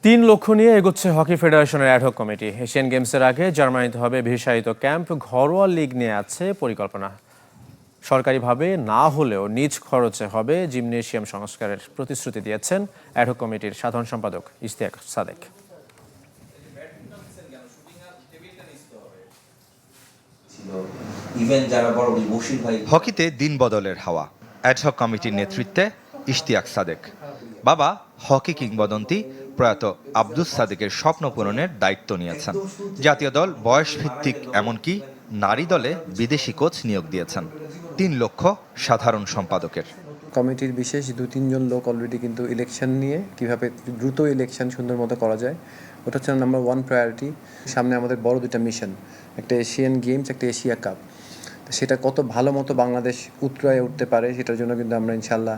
৩ লক্ষ্য নিয়ে এগোচ্ছে হকি ফেডারেশনের অ্যাডহক কমিটি। এশিয়ান গেমসের আগে জার্মানিতে হবে বিশেষায়িত ক্যাম্প, ঘরোয়া লিগ নিয়ে আছে পরিকল্পনা। সরকারিভাবে না হলেও নিজ খরচে হবে জিমনেশিয়াম সংস্কারের প্রতিশ্রুতি দিয়েছেন অ্যাডহক কমিটির সাধারণ সম্পাদক ইশতিয়াক সাদেক। হকিতে দিন বদলের হাওয়া। অ্যাডহক কমিটির নেতৃত্বে ইশতিয়াক সাদেক। বাবা হকি কিংবদন্তি প্রয়াত আব্দুস সাদেকের স্বপ্ন পূরণের দায়িত্ব নিয়েছেন। জাতীয় দল বয়সভিত্তিক, এমনকি নারী দলে বিদেশি কোচ নিয়োগ দিয়েছেন। ৩ লক্ষ্য সাধারণ সম্পাদকের। কমিটির বিশেষ ২-৩ জন লোক অলরেডি কিন্তু ইলেকশন নিয়ে কিভাবে দ্রুত ইলেকশন সুন্দর মতো করা যায়, ওটা হচ্ছে নাম্বার 1 প্রায়োরিটি। সামনে আমাদের বড় 2টা মিশন, একটা এশিয়ান গেমস, একটা এশিয়া কাপ। সেটা কত ভালো মতো বাংলাদেশ উতরায় উঠতে পারে সেটার জন্য কিন্তু আমরা ইনশাল্লাহ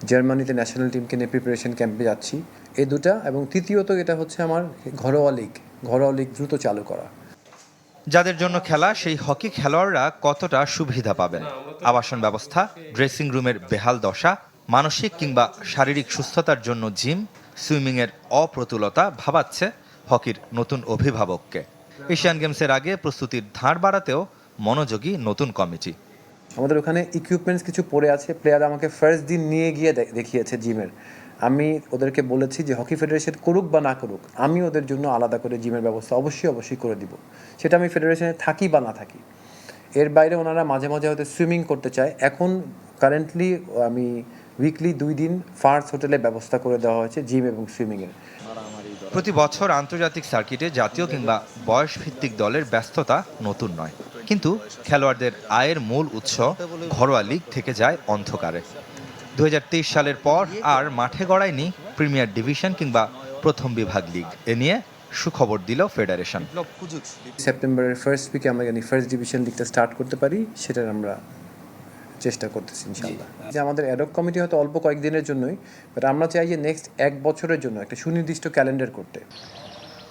জার্মানিতে ন্যাশনাল টিমকে নিয়ে প্রিপারেশন ক্যাম্পে যাচ্ছি। এই দুটা, এবং তৃতীয়ত এটা হচ্ছে আমার ঘরোয়া লিগ দ্রুত চালু করা। যাদের জন্য খেলা, সেই হকি খেলোয়াড়রা কতটা সুবিধা পাবেন? আবাসন ব্যবস্থা, ড্রেসিং রুমের বেহাল দশা, মানসিক কিংবা শারীরিক সুস্থতার জন্য জিম, সুইমিংয়ের অপ্রতুলতা ভাবাচ্ছে হকির নতুন অভিভাবককে। এশিয়ান গেমসের আগে প্রস্তুতির ধার বাড়াতেও মনোযোগী নতুন কমিটি। আমাদের ওখানে ইকুইপমেন্টস কিছু পড়ে আছে, প্লেয়ার আমাকে ফার্স্ট দিন নিয়ে গিয়ে দেখিয়েছে জিমের। আমি ওদেরকে বলেছি যে হকি ফেডারেশন করুক বা না করুক, আমি ওদের জন্য আলাদা করে জিমের ব্যবস্থা অবশ্যই করে দিব। সেটা আমি ফেডারেশনে থাকি বা না থাকি। এর বাইরে ওনারা মাঝে মাঝে হয়তো সুইমিং করতে চায়। এখন কারেন্টলি আমি উইকলি 2 দিন ফার্স হোটেলে ব্যবস্থা করে দেওয়া হয়েছে জিম এবং সুইমিংয়ের। প্রতি বছর আন্তর্জাতিক সার্কিটে জাতীয় কিংবা বয়সভিত্তিক দলের ব্যস্ততা নতুন নয়, কিন্তু খেলোয়াড়দের আয়ের মূল উৎস ঘরোয়া লিগ থেকে যায় অন্ধকারে। 2023 সালের পর আর মাঠে গড়ায়নি প্রিমিয়ার ডিভিশন কিংবা প্রথম বিভাগ লিগ। এ নিয়ে সুখবর দিল ফেডারেশন। সেপ্টেম্বরের ফার্স্ট উইকে আমরা জানি ফার্স্ট ডিভিশন লিগটা স্টার্ট করতে পারি, সেটার আমরা চেষ্টা করতেছি ইনশাআল্লাহ। যে আমাদের অ্যাডহক কমিটি হয়তো অল্প কয়েকদিনের জন্যই, বাট আমরা চাই যে নেক্সট 1 বছরের জন্য একটা সুনির্দিষ্ট ক্যালেন্ডার করতে।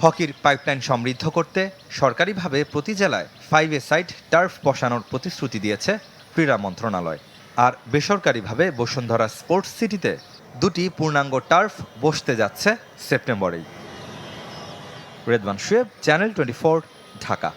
হকির পাইপলাইন সমৃদ্ধ করতে সরকারিভাবে প্রতি জেলায় 5-a-সাইড টার্ফ বসানোর প্রতিশ্রুতি দিয়েছে ক্রীড়া মন্ত্রণালয়। আর বেসরকারিভাবে বসুন্ধরা স্পোর্টস সিটিতে 2টি পূর্ণাঙ্গ টার্ফ বসতে যাচ্ছে সেপ্টেম্বরেই। রেদওয়ান শুয়েব, চ্যানেল 24, ঢাকা।